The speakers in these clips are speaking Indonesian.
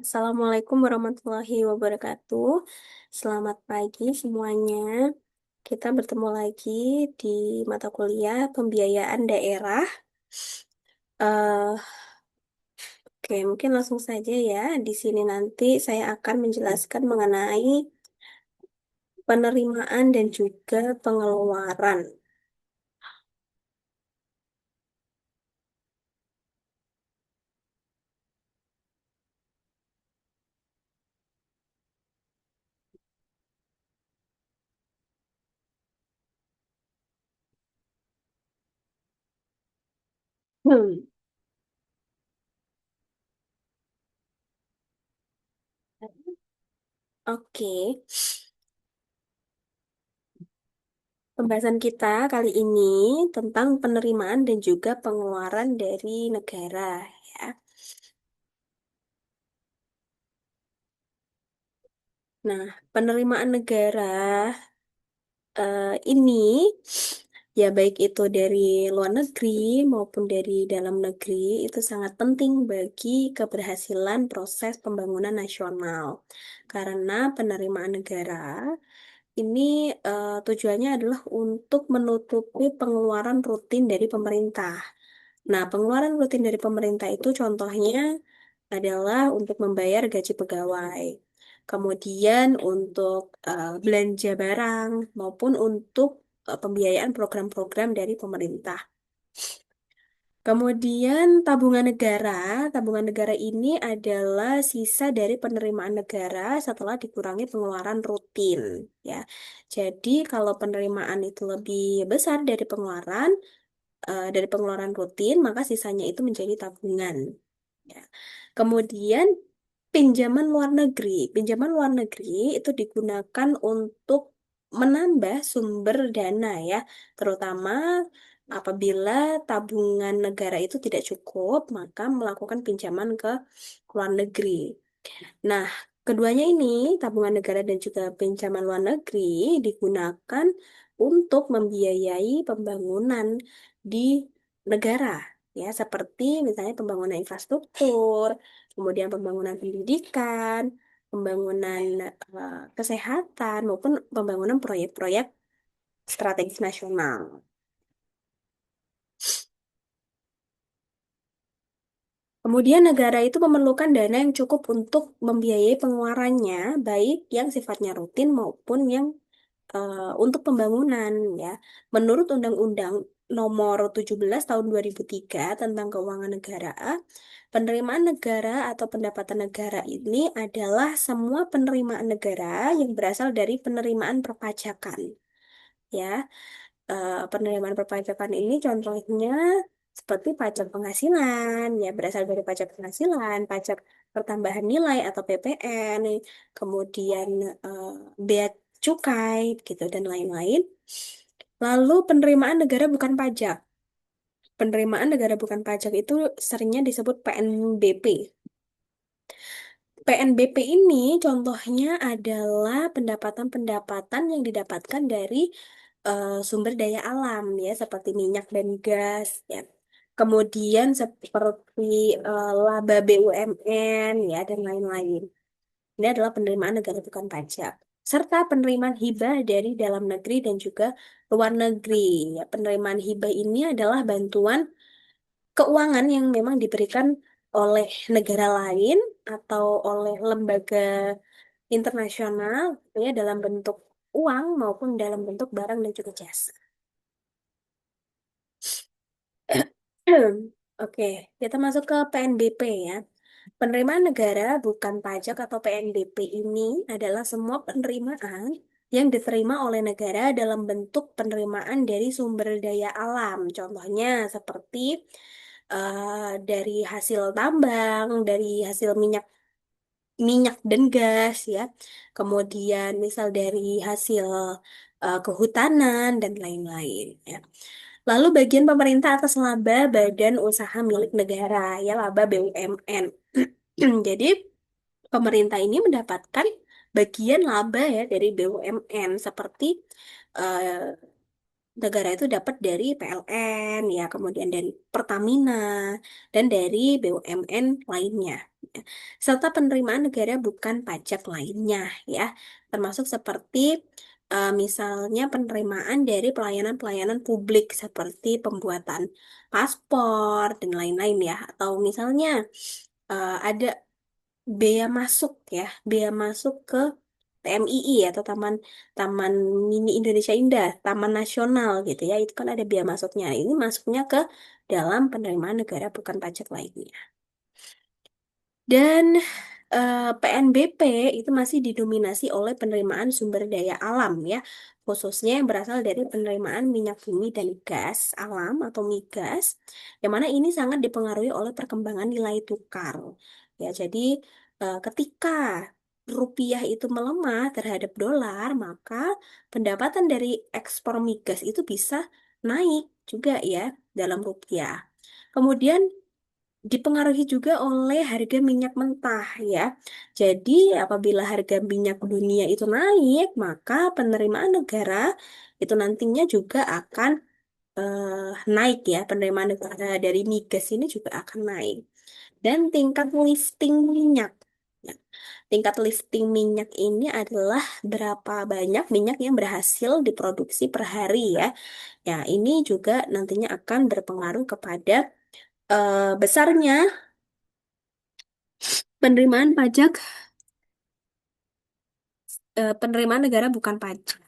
Assalamualaikum warahmatullahi wabarakatuh. Selamat pagi semuanya. Kita bertemu lagi di mata kuliah pembiayaan daerah. eh oke, mungkin langsung saja ya. Di sini nanti saya akan menjelaskan mengenai penerimaan dan juga pengeluaran. Hmm, Oke, pembahasan kita kali ini tentang penerimaan dan juga pengeluaran dari negara ya. Nah, penerimaan negara ini ya baik itu dari luar negeri maupun dari dalam negeri itu sangat penting bagi keberhasilan proses pembangunan nasional. Karena penerimaan negara ini tujuannya adalah untuk menutupi pengeluaran rutin dari pemerintah. Nah, pengeluaran rutin dari pemerintah itu contohnya adalah untuk membayar gaji pegawai, kemudian untuk belanja barang, maupun untuk pembiayaan program-program dari pemerintah. Kemudian tabungan negara ini adalah sisa dari penerimaan negara setelah dikurangi pengeluaran rutin, ya. Jadi kalau penerimaan itu lebih besar dari pengeluaran rutin, maka sisanya itu menjadi tabungan. Ya. Kemudian pinjaman luar negeri. Pinjaman luar negeri itu digunakan untuk menambah sumber dana ya, terutama apabila tabungan negara itu tidak cukup, maka melakukan pinjaman ke luar negeri. Nah, keduanya ini, tabungan negara dan juga pinjaman luar negeri, digunakan untuk membiayai pembangunan di negara, ya, seperti misalnya pembangunan infrastruktur, kemudian pembangunan pendidikan, pembangunan kesehatan, maupun pembangunan proyek-proyek strategis nasional. Kemudian negara itu memerlukan dana yang cukup untuk membiayai pengeluarannya, baik yang sifatnya rutin maupun yang untuk pembangunan ya. Menurut Undang-Undang Nomor 17 Tahun 2003 tentang Keuangan Negara, penerimaan negara atau pendapatan negara ini adalah semua penerimaan negara yang berasal dari penerimaan perpajakan. Ya, penerimaan perpajakan ini contohnya seperti pajak penghasilan, ya berasal dari pajak penghasilan, pajak pertambahan nilai atau PPN, kemudian eh, bea cukai, gitu dan lain-lain. Lalu penerimaan negara bukan pajak. Penerimaan negara bukan pajak itu seringnya disebut PNBP. PNBP ini contohnya adalah pendapatan-pendapatan yang didapatkan dari sumber daya alam ya seperti minyak dan gas ya. Kemudian seperti laba BUMN ya dan lain-lain. Ini adalah penerimaan negara bukan pajak. Serta penerimaan hibah dari dalam negeri dan juga luar negeri. Ya, penerimaan hibah ini adalah bantuan keuangan yang memang diberikan oleh negara lain atau oleh lembaga internasional ya dalam bentuk uang maupun dalam bentuk barang dan juga jasa. Oke, kita masuk ke PNBP ya. Penerimaan negara bukan pajak atau PNBP ini adalah semua penerimaan yang diterima oleh negara dalam bentuk penerimaan dari sumber daya alam. Contohnya seperti dari hasil tambang, dari hasil minyak minyak dan gas ya. Kemudian misal dari hasil kehutanan dan lain-lain ya. Lalu bagian pemerintah atas laba badan usaha milik negara ya laba BUMN. Jadi pemerintah ini mendapatkan bagian laba ya dari BUMN seperti eh, negara itu dapat dari PLN ya, kemudian dari Pertamina dan dari BUMN lainnya. ya. Serta penerimaan negara bukan pajak lainnya ya, termasuk seperti misalnya penerimaan dari pelayanan-pelayanan publik seperti pembuatan paspor dan lain-lain ya, atau misalnya ada bea masuk ya, bea masuk ke TMII atau Taman Taman Mini Indonesia Indah, Taman Nasional gitu ya. Itu kan ada bea masuknya. Ini masuknya ke dalam penerimaan negara bukan pajak lainnya. Dan PNBP itu masih didominasi oleh penerimaan sumber daya alam ya, khususnya yang berasal dari penerimaan minyak bumi dan gas alam atau migas, yang mana ini sangat dipengaruhi oleh perkembangan nilai tukar. Ya, jadi ketika rupiah itu melemah terhadap dolar, maka pendapatan dari ekspor migas itu bisa naik juga ya dalam rupiah. Kemudian dipengaruhi juga oleh harga minyak mentah ya. Jadi apabila harga minyak dunia itu naik, maka penerimaan negara itu nantinya juga akan naik ya. Penerimaan negara dari migas ini juga akan naik. Dan tingkat lifting minyak. Ya, tingkat lifting minyak ini adalah berapa banyak minyak yang berhasil diproduksi per hari ya. Ya, ini juga nantinya akan berpengaruh kepada besarnya penerimaan pajak, penerimaan negara bukan pajak.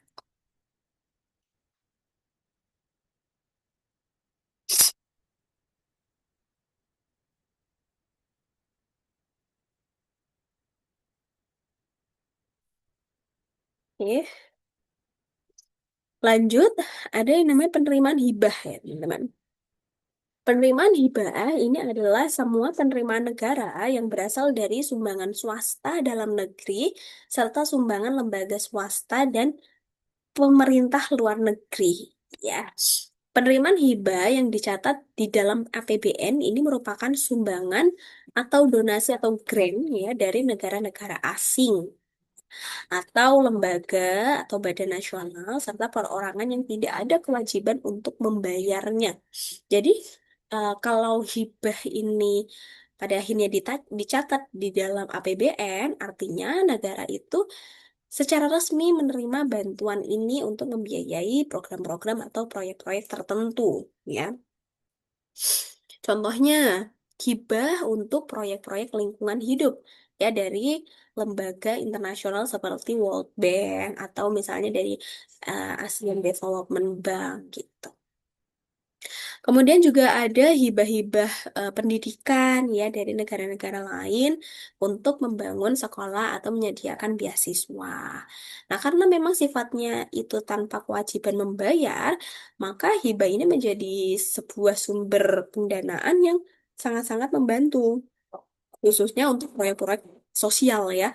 Oke. Lanjut, ada yang namanya penerimaan hibah ya, teman-teman. Penerimaan hibah ini adalah semua penerimaan negara yang berasal dari sumbangan swasta dalam negeri serta sumbangan lembaga swasta dan pemerintah luar negeri. Ya, penerimaan hibah yang dicatat di dalam APBN ini merupakan sumbangan atau donasi atau grant ya dari negara-negara asing atau lembaga atau badan nasional serta perorangan yang tidak ada kewajiban untuk membayarnya. Jadi kalau hibah ini pada akhirnya dicatat di dalam APBN, artinya negara itu secara resmi menerima bantuan ini untuk membiayai program-program atau proyek-proyek tertentu, ya. Contohnya, hibah untuk proyek-proyek lingkungan hidup ya dari lembaga internasional seperti World Bank atau misalnya dari Asian Development Bank gitu. Kemudian juga ada hibah-hibah pendidikan ya dari negara-negara lain untuk membangun sekolah atau menyediakan beasiswa. Nah, karena memang sifatnya itu tanpa kewajiban membayar, maka hibah ini menjadi sebuah sumber pendanaan yang sangat-sangat membantu, khususnya untuk proyek-proyek sosial ya,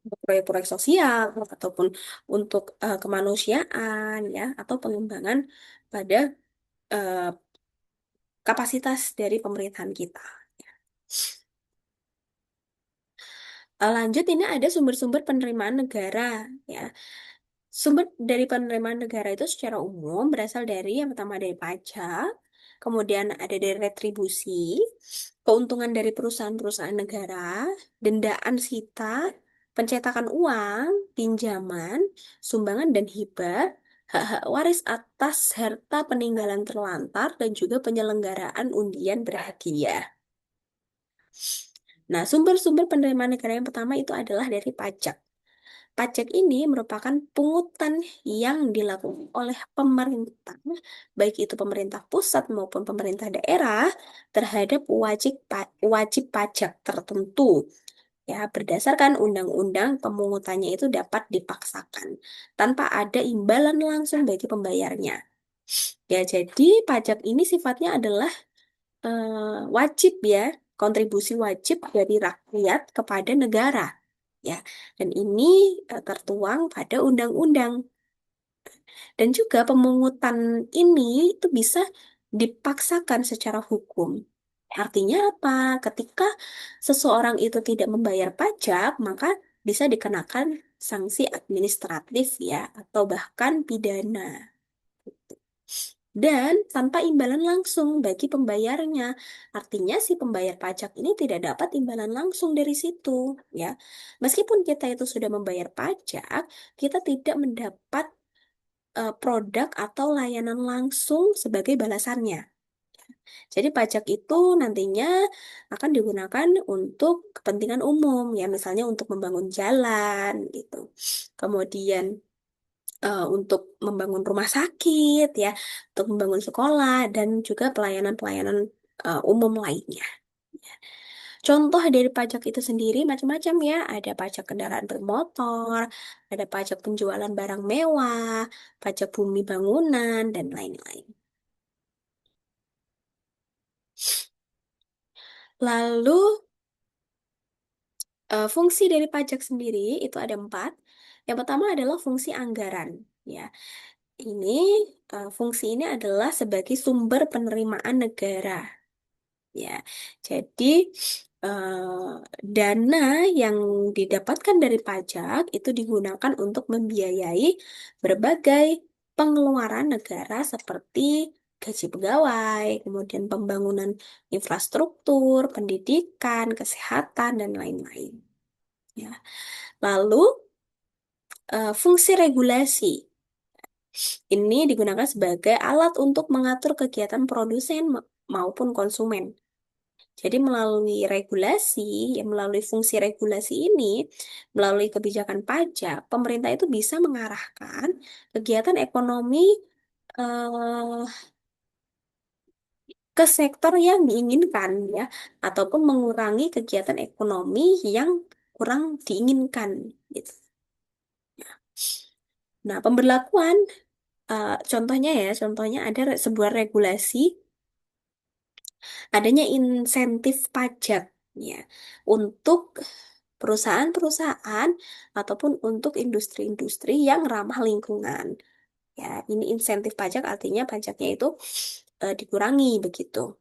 untuk proyek-proyek sosial ataupun untuk kemanusiaan ya, atau pengembangan pada eh, kapasitas dari pemerintahan kita. Lanjut, ini ada sumber-sumber penerimaan negara ya. Sumber dari penerimaan negara itu secara umum berasal dari yang pertama dari pajak, kemudian ada dari retribusi, keuntungan dari perusahaan-perusahaan negara, dendaan sita, pencetakan uang, pinjaman, sumbangan dan hibah, hak-hak waris atas harta peninggalan terlantar, dan juga penyelenggaraan undian berhadiah. Nah, sumber-sumber penerimaan negara yang pertama itu adalah dari pajak. Pajak ini merupakan pungutan yang dilakukan oleh pemerintah, baik itu pemerintah pusat maupun pemerintah daerah, terhadap wajib pajak tertentu. Ya, berdasarkan undang-undang pemungutannya itu dapat dipaksakan tanpa ada imbalan langsung bagi pembayarnya. Ya, jadi pajak ini sifatnya adalah wajib ya, kontribusi wajib dari rakyat kepada negara. Ya, dan ini tertuang pada undang-undang. Dan juga pemungutan ini itu bisa dipaksakan secara hukum. Artinya apa? Ketika seseorang itu tidak membayar pajak, maka bisa dikenakan sanksi administratif ya, atau bahkan pidana. dan tanpa imbalan langsung bagi pembayarnya. Artinya si pembayar pajak ini tidak dapat imbalan langsung dari situ, ya. Meskipun kita itu sudah membayar pajak, kita tidak mendapat produk atau layanan langsung sebagai balasannya. Jadi pajak itu nantinya akan digunakan untuk kepentingan umum, ya misalnya untuk membangun jalan gitu. Kemudian untuk membangun rumah sakit, ya, untuk membangun sekolah dan juga pelayanan-pelayanan umum lainnya. Contoh dari pajak itu sendiri macam-macam ya. Ada pajak kendaraan bermotor, ada pajak penjualan barang mewah, pajak bumi bangunan, dan lain-lain. Lalu fungsi dari pajak sendiri itu ada empat. Yang pertama adalah fungsi anggaran. Ya, ini fungsi ini adalah sebagai sumber penerimaan negara. Ya, jadi dana yang didapatkan dari pajak itu digunakan untuk membiayai berbagai pengeluaran negara seperti gaji pegawai, kemudian pembangunan infrastruktur, pendidikan, kesehatan, dan lain-lain. Ya. Lalu fungsi regulasi ini digunakan sebagai alat untuk mengatur kegiatan produsen maupun konsumen. Jadi melalui regulasi, ya melalui fungsi regulasi ini, melalui kebijakan pajak, pemerintah itu bisa mengarahkan kegiatan ekonomi eh, ke sektor yang diinginkan, ya, ataupun mengurangi kegiatan ekonomi yang kurang diinginkan, gitu. Nah, pemberlakuan, contohnya ya, contohnya ada sebuah regulasi adanya insentif pajak, ya, untuk perusahaan-perusahaan ataupun untuk industri-industri yang ramah lingkungan. Ya, ini insentif pajak artinya pajaknya itu dikurangi begitu.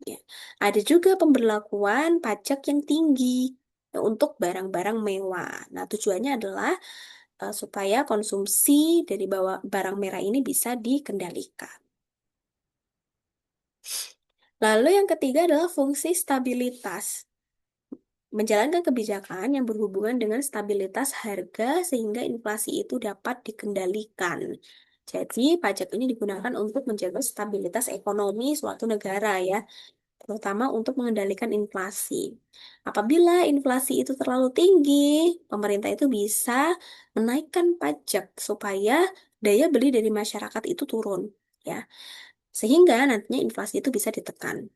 Ya. Ada juga pemberlakuan pajak yang tinggi untuk barang-barang mewah. Nah, tujuannya adalah supaya konsumsi dari barang merah ini bisa dikendalikan. Lalu yang ketiga adalah fungsi stabilitas. Menjalankan kebijakan yang berhubungan dengan stabilitas harga sehingga inflasi itu dapat dikendalikan. Jadi, pajak ini digunakan untuk menjaga stabilitas ekonomi suatu negara ya, terutama untuk mengendalikan inflasi. Apabila inflasi itu terlalu tinggi, pemerintah itu bisa menaikkan pajak supaya daya beli dari masyarakat itu turun ya. Sehingga nantinya inflasi itu bisa ditekan.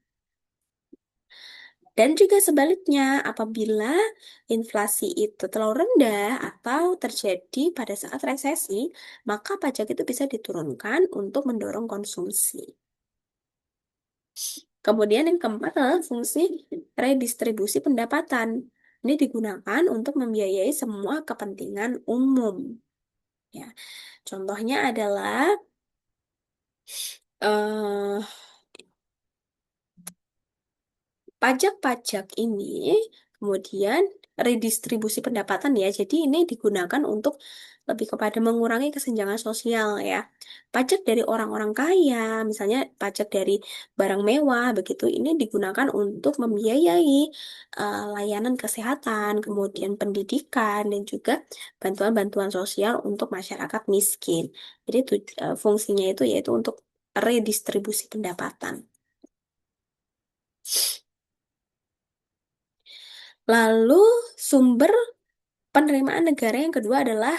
Dan juga sebaliknya, apabila inflasi itu terlalu rendah atau terjadi pada saat resesi, maka pajak itu bisa diturunkan untuk mendorong konsumsi. Kemudian yang keempat adalah fungsi redistribusi pendapatan. Ini digunakan untuk membiayai semua kepentingan umum. Ya, contohnya adalah eh, pajak-pajak ini kemudian redistribusi pendapatan ya. Jadi ini digunakan untuk lebih kepada mengurangi kesenjangan sosial ya. Pajak dari orang-orang kaya, misalnya pajak dari barang mewah begitu, ini digunakan untuk membiayai layanan kesehatan, kemudian pendidikan dan juga bantuan-bantuan sosial untuk masyarakat miskin. Jadi fungsinya itu yaitu untuk redistribusi pendapatan. Lalu sumber penerimaan negara yang kedua adalah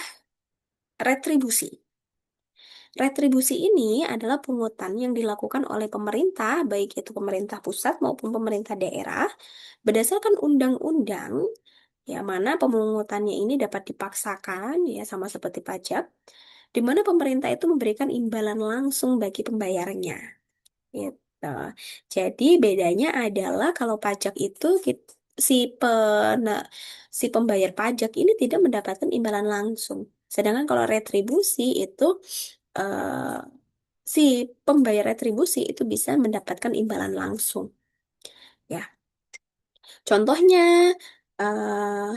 retribusi. Retribusi ini adalah pungutan yang dilakukan oleh pemerintah, baik itu pemerintah pusat maupun pemerintah daerah, berdasarkan undang-undang, ya mana pemungutannya ini dapat dipaksakan, ya sama seperti pajak, di mana pemerintah itu memberikan imbalan langsung bagi pembayarnya. Gitu. Jadi bedanya adalah kalau pajak itu si si pembayar pajak ini tidak mendapatkan imbalan langsung. Sedangkan kalau retribusi itu eh, si pembayar retribusi itu bisa mendapatkan imbalan langsung. Ya, contohnya eh,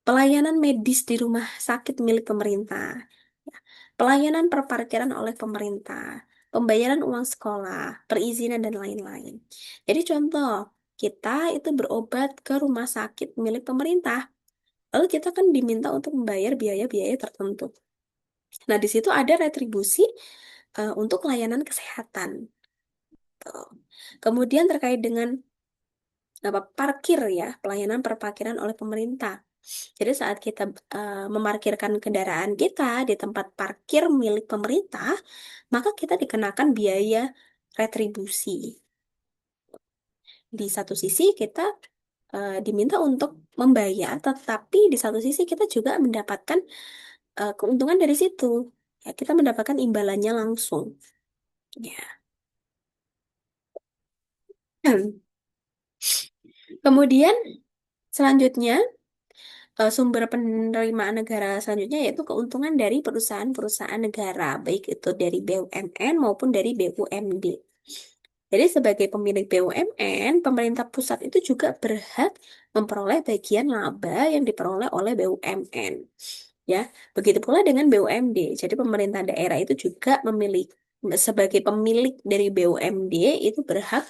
pelayanan medis di rumah sakit milik pemerintah, ya. Pelayanan perparkiran oleh pemerintah. pembayaran uang sekolah, perizinan, dan lain-lain. Jadi contoh, kita itu berobat ke rumah sakit milik pemerintah. Lalu kita kan diminta untuk membayar biaya-biaya tertentu. Nah, di situ ada retribusi untuk layanan kesehatan. Tuh. Kemudian terkait dengan apa parkir ya, pelayanan perparkiran oleh pemerintah. Jadi saat kita memarkirkan kendaraan kita di tempat parkir milik pemerintah, maka kita dikenakan biaya retribusi. Di satu sisi kita diminta untuk membayar, tetapi di satu sisi kita juga mendapatkan keuntungan dari situ. Ya, kita mendapatkan imbalannya langsung. Ya. Kemudian selanjutnya sumber penerimaan negara selanjutnya yaitu keuntungan dari perusahaan-perusahaan negara, baik itu dari BUMN maupun dari BUMD. Jadi sebagai pemilik BUMN, pemerintah pusat itu juga berhak memperoleh bagian laba yang diperoleh oleh BUMN. Ya, begitu pula dengan BUMD. Jadi pemerintah daerah itu juga memiliki sebagai pemilik dari BUMD itu berhak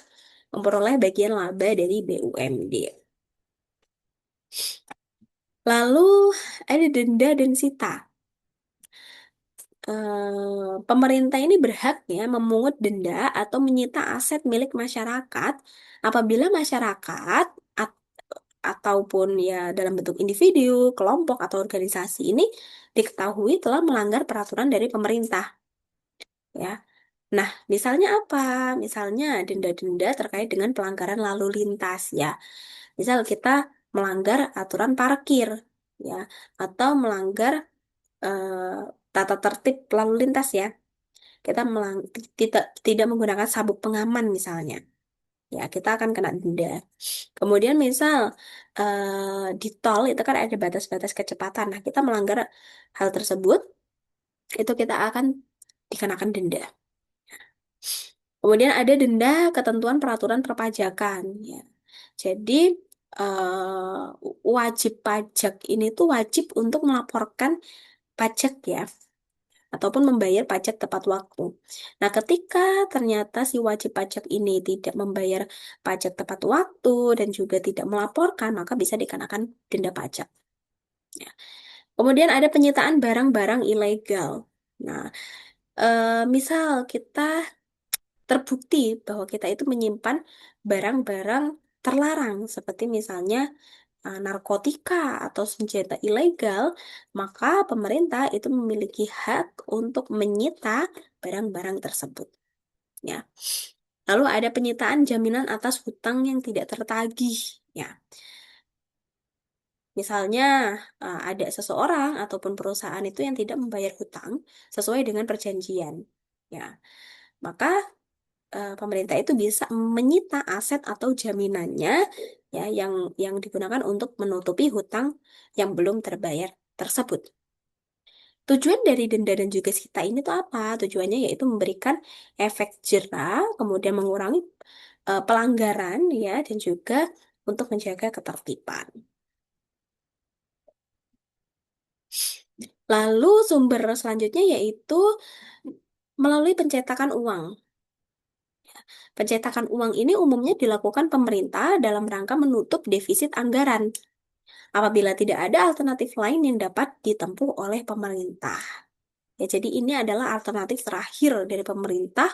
memperoleh bagian laba dari BUMD. Lalu ada denda dan sita. Pemerintah ini berhak ya memungut denda atau menyita aset milik masyarakat apabila masyarakat at- ataupun ya dalam bentuk individu, kelompok atau organisasi ini diketahui telah melanggar peraturan dari pemerintah ya. Nah, misalnya apa? Misalnya denda-denda terkait dengan pelanggaran lalu lintas ya. Misal kita melanggar aturan parkir ya atau melanggar tata tertib lalu lintas ya. Kita tidak menggunakan sabuk pengaman misalnya. Ya, kita akan kena denda. Kemudian misal di tol itu kan ada batas-batas kecepatan. Nah, kita melanggar hal tersebut, itu kita akan dikenakan denda. Kemudian ada denda ketentuan peraturan perpajakan. Ya. Jadi wajib pajak ini tuh wajib untuk melaporkan pajak ya, ataupun membayar pajak tepat waktu. Nah, ketika ternyata si wajib pajak ini tidak membayar pajak tepat waktu dan juga tidak melaporkan, maka bisa dikenakan denda pajak. Ya. Kemudian ada penyitaan barang-barang ilegal. Nah, misal kita terbukti bahwa kita itu menyimpan barang-barang terlarang, seperti misalnya narkotika atau senjata ilegal, maka pemerintah itu memiliki hak untuk menyita barang-barang tersebut. Ya. Lalu ada penyitaan jaminan atas hutang yang tidak tertagih. Ya. Misalnya ada seseorang ataupun perusahaan itu yang tidak membayar hutang sesuai dengan perjanjian. Ya. Maka pemerintah itu bisa menyita aset atau jaminannya ya yang digunakan untuk menutupi hutang yang belum terbayar tersebut. Tujuan dari denda dan juga sita ini tuh apa? Tujuannya yaitu memberikan efek jera, kemudian mengurangi pelanggaran ya dan juga untuk menjaga ketertiban. Lalu sumber selanjutnya yaitu melalui pencetakan uang. Pencetakan uang ini umumnya dilakukan pemerintah dalam rangka menutup defisit anggaran apabila tidak ada alternatif lain yang dapat ditempuh oleh pemerintah. Ya, jadi ini adalah alternatif terakhir dari pemerintah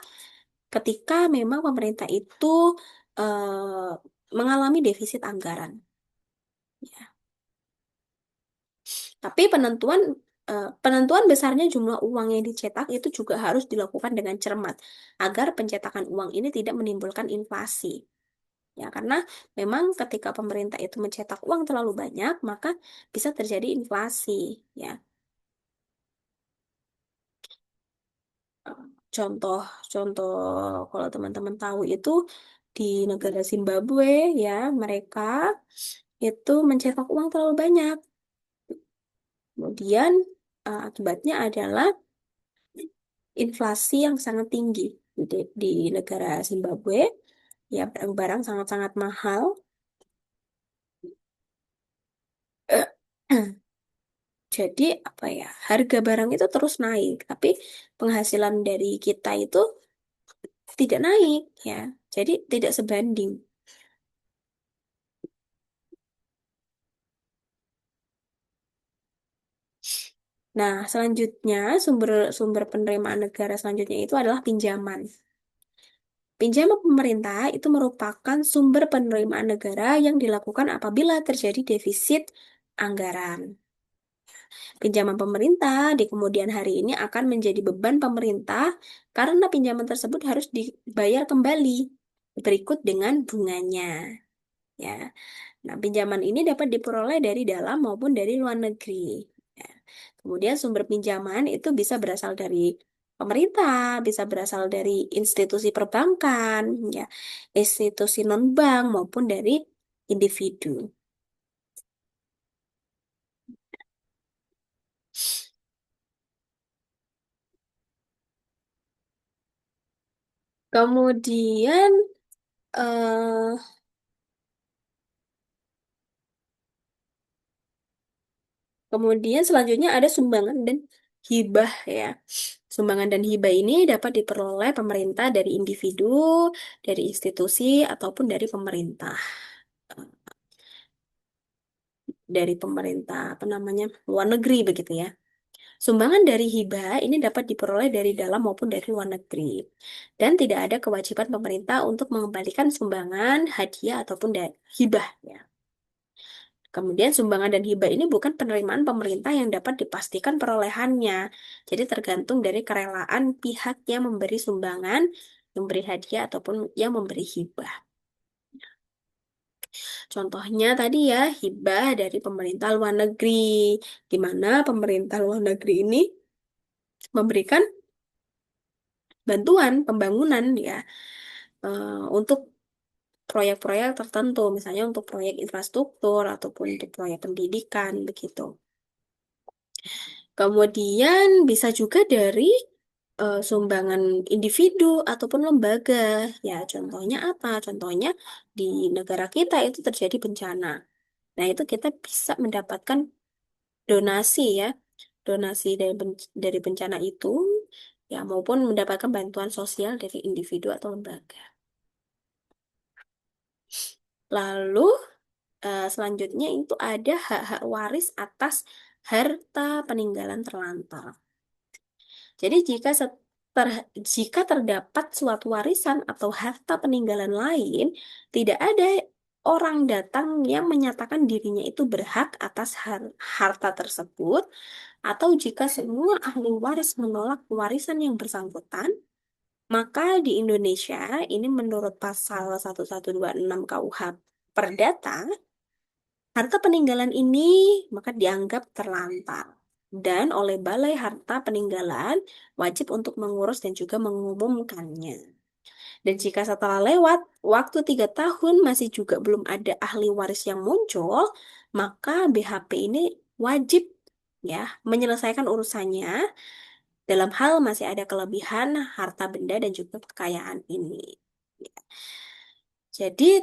ketika memang pemerintah itu eh, mengalami defisit anggaran. Ya. Tapi penentuan besarnya jumlah uang yang dicetak itu juga harus dilakukan dengan cermat agar pencetakan uang ini tidak menimbulkan inflasi. Ya, karena memang ketika pemerintah itu mencetak uang terlalu banyak, maka bisa terjadi inflasi. Ya, contoh kalau teman-teman tahu itu di negara Zimbabwe ya, mereka itu mencetak uang terlalu banyak. Kemudian akibatnya adalah inflasi yang sangat tinggi di negara Zimbabwe. Ya, barang-barang sangat-sangat mahal. Jadi apa ya, harga barang itu terus naik, tapi penghasilan dari kita itu tidak naik ya. Jadi tidak sebanding. Nah, selanjutnya sumber sumber penerimaan negara selanjutnya itu adalah pinjaman. Pinjaman pemerintah itu merupakan sumber penerimaan negara yang dilakukan apabila terjadi defisit anggaran. Pinjaman pemerintah di kemudian hari ini akan menjadi beban pemerintah karena pinjaman tersebut harus dibayar kembali berikut dengan bunganya. Ya, nah pinjaman ini dapat diperoleh dari dalam maupun dari luar negeri. Ya. Kemudian sumber pinjaman itu bisa berasal dari pemerintah, bisa berasal dari institusi perbankan, ya, institusi non-bank maupun dari individu. Kemudian eh, kemudian selanjutnya ada sumbangan dan hibah ya. Sumbangan dan hibah ini dapat diperoleh pemerintah dari individu, dari institusi ataupun dari pemerintah. Dari pemerintah apa namanya luar negeri begitu ya. Sumbangan dari hibah ini dapat diperoleh dari dalam maupun dari luar negeri. Dan tidak ada kewajiban pemerintah untuk mengembalikan sumbangan, hadiah ataupun hibah ya. Kemudian sumbangan dan hibah ini bukan penerimaan pemerintah yang dapat dipastikan perolehannya. Jadi tergantung dari kerelaan pihak yang memberi sumbangan, memberi hadiah ataupun yang memberi hibah. Contohnya tadi ya, hibah dari pemerintah luar negeri, di mana pemerintah luar negeri ini memberikan bantuan pembangunan ya untuk proyek-proyek tertentu, misalnya untuk proyek infrastruktur ataupun untuk proyek pendidikan begitu. Kemudian bisa juga dari sumbangan individu ataupun lembaga. Ya, contohnya apa? Contohnya di negara kita itu terjadi bencana. Nah, itu kita bisa mendapatkan donasi ya, donasi dari bencana itu, ya maupun mendapatkan bantuan sosial dari individu atau lembaga. Lalu selanjutnya itu ada hak-hak waris atas harta peninggalan terlantar. Jadi jika terdapat suatu warisan atau harta peninggalan lain, tidak ada orang datang yang menyatakan dirinya itu berhak atas harta tersebut, atau jika semua ahli waris menolak warisan yang bersangkutan, maka di Indonesia ini menurut pasal 1126 KUH Perdata, harta peninggalan ini maka dianggap terlantar. Dan oleh Balai Harta Peninggalan wajib untuk mengurus dan juga mengumumkannya. Dan jika setelah lewat waktu 3 tahun masih juga belum ada ahli waris yang muncul, maka BHP ini wajib ya menyelesaikan urusannya dalam hal masih ada kelebihan harta benda dan juga kekayaan ini. Ya. Jadi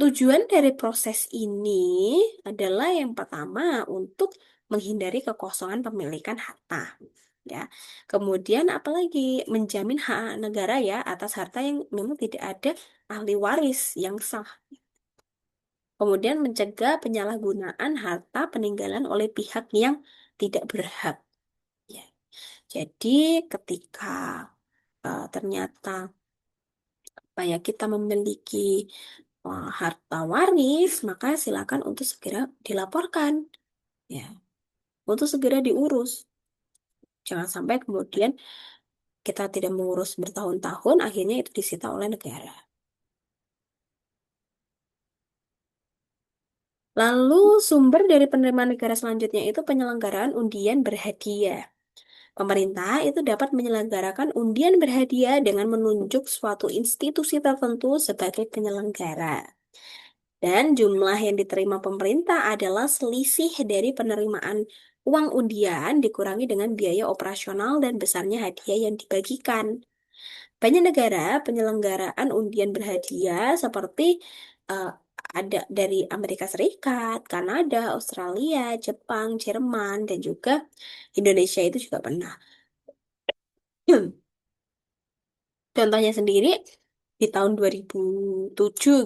tujuan dari proses ini adalah yang pertama untuk menghindari kekosongan pemilikan harta, ya. Kemudian apalagi menjamin hak negara ya atas harta yang memang tidak ada ahli waris yang sah. Kemudian mencegah penyalahgunaan harta peninggalan oleh pihak yang tidak berhak, ya. Jadi ketika ternyata apa ya kita memiliki harta waris, maka silakan untuk segera dilaporkan, ya, untuk segera diurus. Jangan sampai kemudian kita tidak mengurus bertahun-tahun, akhirnya itu disita oleh negara. Lalu sumber dari penerimaan negara selanjutnya itu penyelenggaraan undian berhadiah. Pemerintah itu dapat menyelenggarakan undian berhadiah dengan menunjuk suatu institusi tertentu sebagai penyelenggara. Dan jumlah yang diterima pemerintah adalah selisih dari penerimaan uang undian dikurangi dengan biaya operasional dan besarnya hadiah yang dibagikan. Banyak negara penyelenggaraan undian berhadiah seperti eh, ada dari Amerika Serikat, Kanada, Australia, Jepang, Jerman, dan juga Indonesia itu juga pernah. Contohnya sendiri, di tahun 2007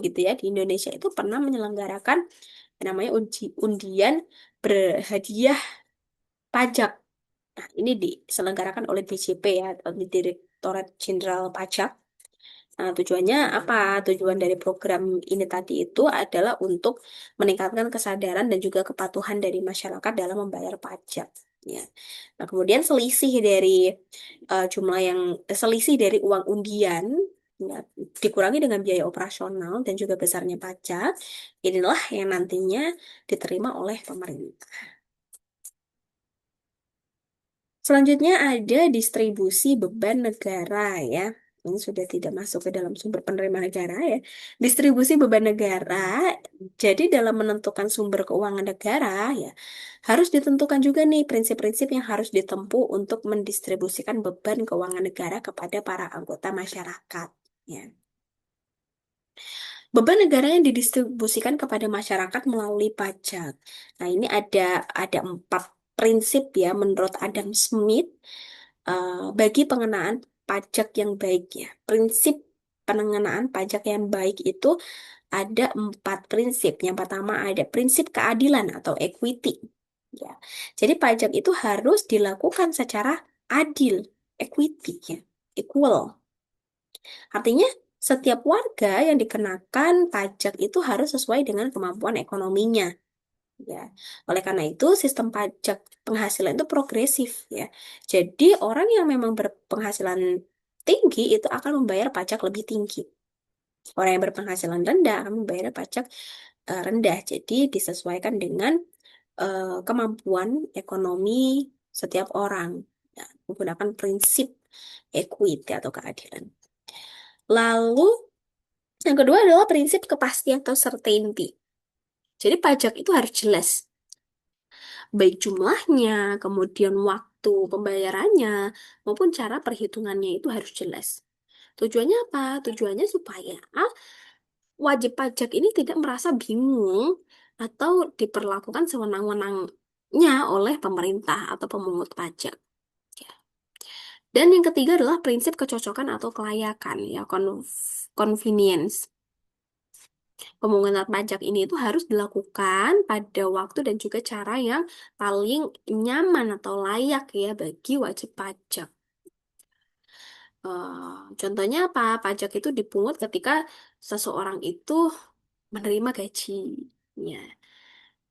gitu ya, di Indonesia itu pernah menyelenggarakan yang namanya undian berhadiah pajak. Nah, ini diselenggarakan oleh DJP ya, atau di Direktorat Jenderal Pajak. Nah, tujuannya apa? Tujuan dari program ini tadi itu adalah untuk meningkatkan kesadaran dan juga kepatuhan dari masyarakat dalam membayar pajak. Ya. Nah, kemudian selisih dari uang undian ya, dikurangi dengan biaya operasional dan juga besarnya pajak. Inilah yang nantinya diterima oleh pemerintah. Selanjutnya ada distribusi beban negara ya. Ini sudah tidak masuk ke dalam sumber penerima negara ya. Distribusi beban negara, jadi dalam menentukan sumber keuangan negara ya, harus ditentukan juga nih prinsip-prinsip yang harus ditempuh untuk mendistribusikan beban keuangan negara kepada para anggota masyarakat. Ya. Beban negara yang didistribusikan kepada masyarakat melalui pajak. Nah, ini ada 4 prinsip ya menurut Adam Smith bagi pengenaan pajak yang baik ya. Prinsip pengenaan pajak yang baik itu ada 4 prinsip. Yang pertama ada prinsip keadilan atau equity. Ya. Jadi pajak itu harus dilakukan secara adil, equity ya, equal. Artinya, setiap warga yang dikenakan pajak itu harus sesuai dengan kemampuan ekonominya. Ya, oleh karena itu sistem pajak penghasilan itu progresif ya. Jadi orang yang memang berpenghasilan tinggi itu akan membayar pajak lebih tinggi. Orang yang berpenghasilan rendah akan membayar pajak rendah. Jadi disesuaikan dengan kemampuan ekonomi setiap orang. Ya, menggunakan prinsip equity atau keadilan. Lalu yang kedua adalah prinsip kepastian atau certainty. Jadi pajak itu harus jelas, baik jumlahnya, kemudian waktu pembayarannya, maupun cara perhitungannya itu harus jelas. Tujuannya apa? Tujuannya supaya wajib pajak ini tidak merasa bingung atau diperlakukan sewenang-wenangnya oleh pemerintah atau pemungut pajak. Ya. Dan yang ketiga adalah prinsip kecocokan atau kelayakan, ya, convenience. Pemungutan pajak ini itu harus dilakukan pada waktu dan juga cara yang paling nyaman atau layak ya bagi wajib pajak. Contohnya apa? Pajak itu dipungut ketika seseorang itu menerima gaji, ya,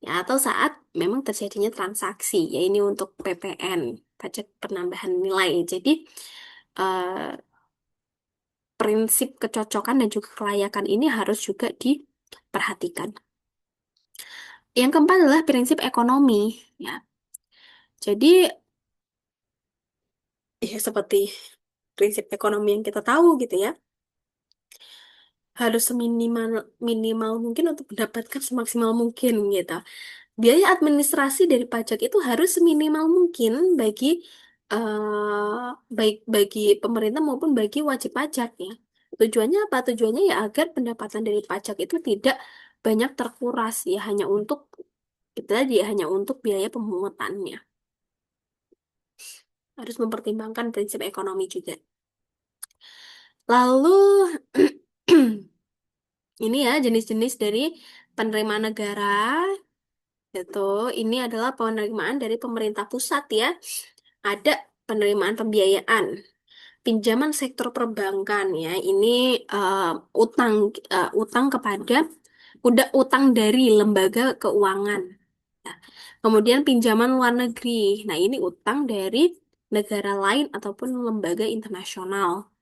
ya atau saat memang terjadinya transaksi, ya ini untuk PPN, pajak penambahan nilai. Jadi eh, prinsip kecocokan dan juga kelayakan ini harus juga diperhatikan. Yang keempat adalah prinsip ekonomi, ya. Jadi, ya seperti prinsip ekonomi yang kita tahu gitu ya, harus seminimal minimal mungkin untuk mendapatkan semaksimal mungkin gitu. Biaya administrasi dari pajak itu harus seminimal mungkin bagi baik bagi pemerintah maupun bagi wajib pajak ya. Tujuannya apa? Tujuannya ya agar pendapatan dari pajak itu tidak banyak terkuras ya hanya untuk kita dia hanya untuk biaya pemungutannya. Harus mempertimbangkan prinsip ekonomi juga. Lalu ini ya jenis-jenis dari penerimaan negara itu ini adalah penerimaan dari pemerintah pusat ya. Ada penerimaan pembiayaan, pinjaman sektor perbankan ya. Ini eh, utang utang kepada udah utang dari lembaga keuangan. Nah, kemudian pinjaman luar negeri. Nah, ini utang dari negara lain ataupun lembaga internasional.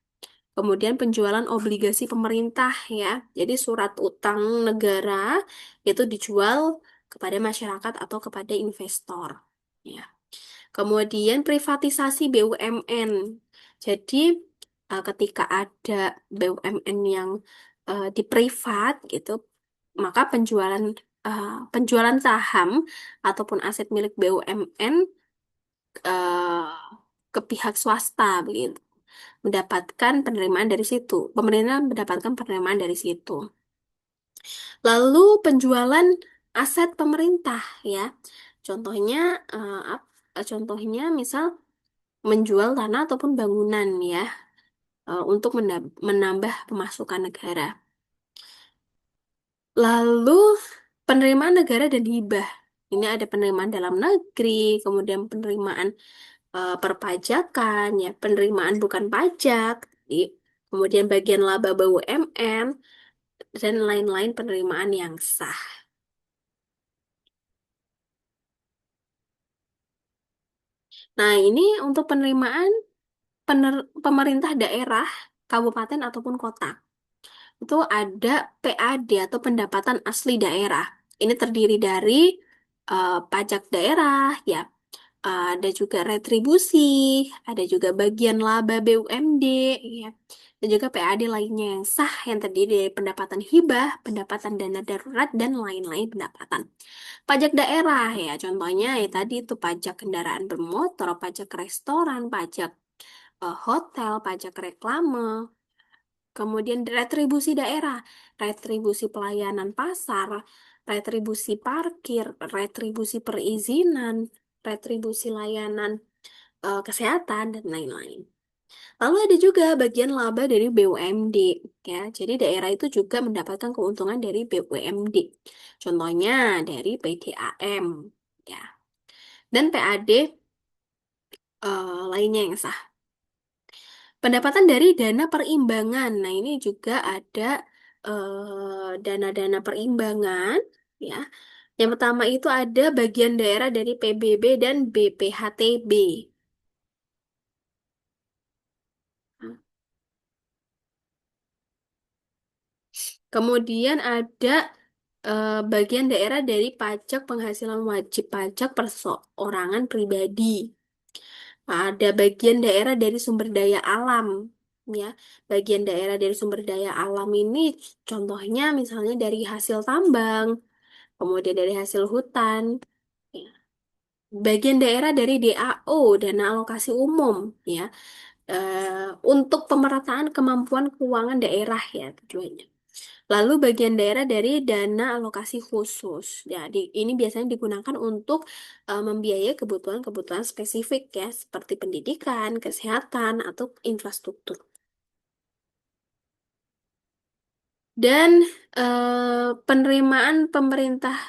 Kemudian penjualan obligasi pemerintah ya. Jadi surat utang negara itu dijual kepada masyarakat atau kepada investor. Ya. Kemudian privatisasi BUMN. Jadi ketika ada BUMN yang diprivat gitu, maka penjualan saham ataupun aset milik BUMN eh, ke pihak swasta begitu mendapatkan penerimaan dari situ. Pemerintah mendapatkan penerimaan dari situ. Lalu penjualan aset pemerintah ya. Contohnya contohnya misal menjual tanah ataupun bangunan ya. untuk menambah pemasukan negara. Lalu penerimaan negara dan hibah. Ini ada penerimaan dalam negeri, kemudian penerimaan perpajakan, ya, penerimaan bukan pajak, kemudian bagian laba BUMN, dan lain-lain penerimaan yang sah. Nah, ini untuk penerimaan pemerintah daerah, kabupaten ataupun kota. Itu ada PAD atau pendapatan asli daerah. Ini terdiri dari pajak daerah, ya, ada juga retribusi, ada juga bagian laba BUMD, ya, dan juga PAD lainnya yang sah yang terdiri dari pendapatan hibah, pendapatan dana darurat, dan lain-lain pendapatan. Pajak daerah, ya, contohnya ya tadi itu pajak kendaraan bermotor, pajak restoran, pajak hotel, pajak reklame, kemudian retribusi daerah, retribusi pelayanan pasar, retribusi parkir, retribusi perizinan, retribusi layanan kesehatan, dan lain-lain. Lalu ada juga bagian laba dari BUMD, ya. Jadi daerah itu juga mendapatkan keuntungan dari BUMD. Contohnya dari PDAM, ya. Dan PAD lainnya yang sah. Pendapatan dari dana perimbangan. Nah, ini juga ada dana-dana perimbangan, ya. Yang pertama itu ada bagian daerah dari PBB dan BPHTB. Kemudian ada bagian daerah dari pajak penghasilan wajib pajak perseorangan pribadi. Ada bagian daerah dari sumber daya alam, ya. Bagian daerah dari sumber daya alam ini contohnya misalnya dari hasil tambang, kemudian dari hasil hutan, ya. Bagian daerah dari DAO, dana alokasi umum, ya, untuk pemerataan kemampuan keuangan daerah, ya, tujuannya. Lalu bagian daerah dari dana alokasi khusus. Jadi ini biasanya digunakan untuk membiayai kebutuhan-kebutuhan spesifik, ya, seperti pendidikan, kesehatan, atau infrastruktur. Dan penerimaan pemerintah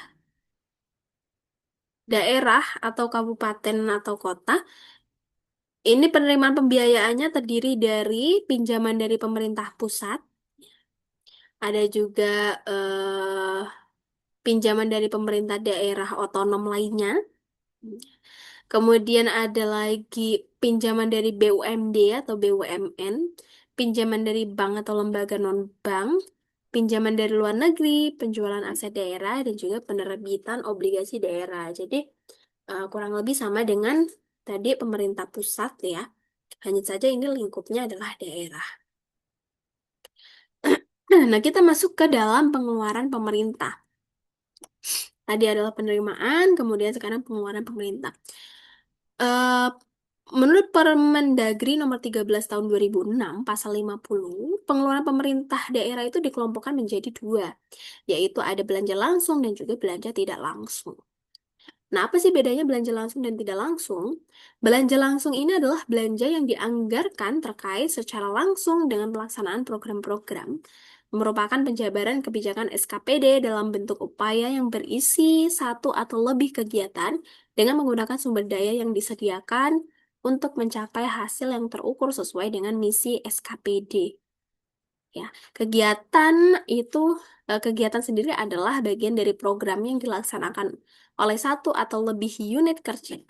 daerah atau kabupaten atau kota, ini penerimaan pembiayaannya terdiri dari pinjaman dari pemerintah pusat, ada juga pinjaman dari pemerintah daerah otonom lainnya. Kemudian ada lagi pinjaman dari BUMD atau BUMN, pinjaman dari bank atau lembaga non-bank, pinjaman dari luar negeri, penjualan aset daerah, dan juga penerbitan obligasi daerah. Jadi kurang lebih sama dengan tadi pemerintah pusat, ya. Hanya saja ini lingkupnya adalah daerah. Nah, kita masuk ke dalam pengeluaran pemerintah. Tadi adalah penerimaan, kemudian sekarang pengeluaran pemerintah. Eh, Menurut Permendagri nomor 13 tahun 2006, pasal 50, pengeluaran pemerintah daerah itu dikelompokkan menjadi dua, yaitu ada belanja langsung dan juga belanja tidak langsung. Nah, apa sih bedanya belanja langsung dan tidak langsung? Belanja langsung ini adalah belanja yang dianggarkan terkait secara langsung dengan pelaksanaan program-program, merupakan penjabaran kebijakan SKPD dalam bentuk upaya yang berisi satu atau lebih kegiatan dengan menggunakan sumber daya yang disediakan untuk mencapai hasil yang terukur sesuai dengan misi SKPD. Ya, kegiatan itu kegiatan sendiri adalah bagian dari program yang dilaksanakan oleh satu atau lebih unit kerja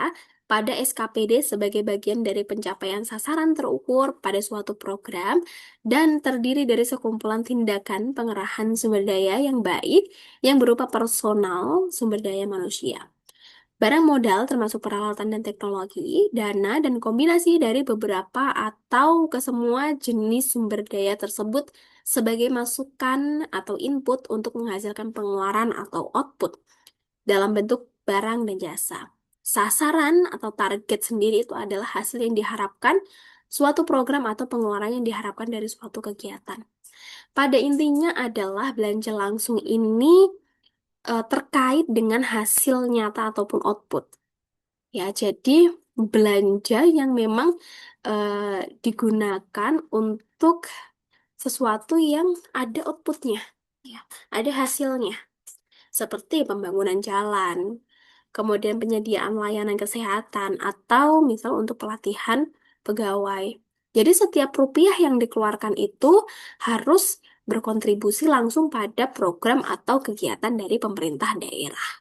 pada SKPD sebagai bagian dari pencapaian sasaran terukur pada suatu program dan terdiri dari sekumpulan tindakan pengerahan sumber daya yang baik yang berupa personal, sumber daya manusia, barang modal termasuk peralatan dan teknologi, dana, dan kombinasi dari beberapa atau kesemua jenis sumber daya tersebut sebagai masukan atau input untuk menghasilkan pengeluaran atau output dalam bentuk barang dan jasa. Sasaran atau target sendiri itu adalah hasil yang diharapkan suatu program atau pengeluaran yang diharapkan dari suatu kegiatan. Pada intinya adalah belanja langsung ini terkait dengan hasil nyata ataupun output. Ya, jadi belanja yang memang digunakan untuk sesuatu yang ada outputnya, ya, ada hasilnya, seperti pembangunan jalan, kemudian penyediaan layanan kesehatan, atau misal untuk pelatihan pegawai. Jadi setiap rupiah yang dikeluarkan itu harus berkontribusi langsung pada program atau kegiatan dari pemerintah daerah.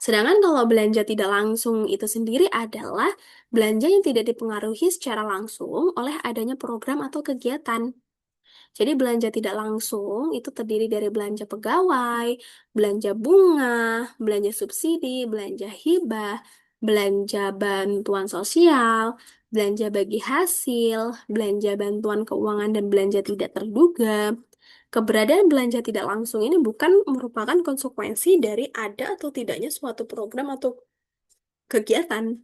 Sedangkan kalau belanja tidak langsung itu sendiri adalah belanja yang tidak dipengaruhi secara langsung oleh adanya program atau kegiatan. Jadi belanja tidak langsung itu terdiri dari belanja pegawai, belanja bunga, belanja subsidi, belanja hibah, belanja bantuan sosial, belanja bagi hasil, belanja bantuan keuangan dan belanja tidak terduga. Keberadaan belanja tidak langsung ini bukan merupakan konsekuensi dari ada atau tidaknya suatu program atau kegiatan.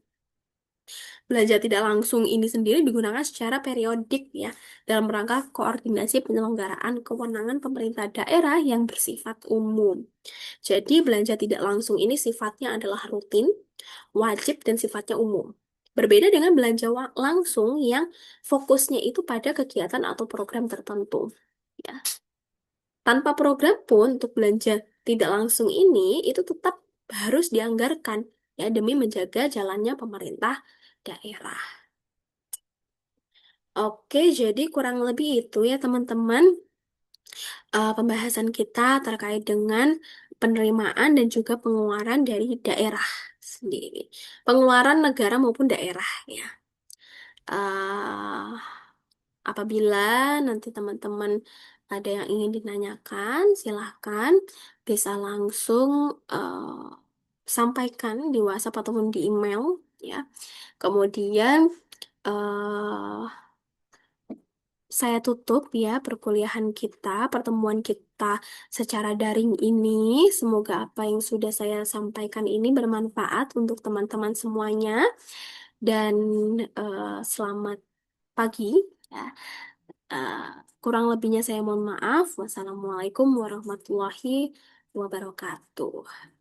Belanja tidak langsung ini sendiri digunakan secara periodik ya, dalam rangka koordinasi penyelenggaraan kewenangan pemerintah daerah yang bersifat umum. Jadi belanja tidak langsung ini sifatnya adalah rutin, wajib, dan sifatnya umum. Berbeda dengan belanja langsung yang fokusnya itu pada kegiatan atau program tertentu. Ya. Tanpa program pun untuk belanja tidak langsung ini itu tetap harus dianggarkan ya demi menjaga jalannya pemerintah daerah. Oke, jadi kurang lebih itu ya teman-teman, pembahasan kita terkait dengan penerimaan dan juga pengeluaran dari daerah sendiri. Pengeluaran negara maupun daerah ya. Eh, Apabila nanti teman-teman ada yang ingin ditanyakan, silahkan bisa langsung sampaikan di WhatsApp ataupun di email ya. Kemudian eh, saya tutup ya perkuliahan kita, pertemuan kita secara daring ini. Semoga apa yang sudah saya sampaikan ini bermanfaat untuk teman-teman semuanya dan selamat pagi ya. Eh, Kurang lebihnya saya mohon maaf. Wassalamualaikum warahmatullahi wabarakatuh.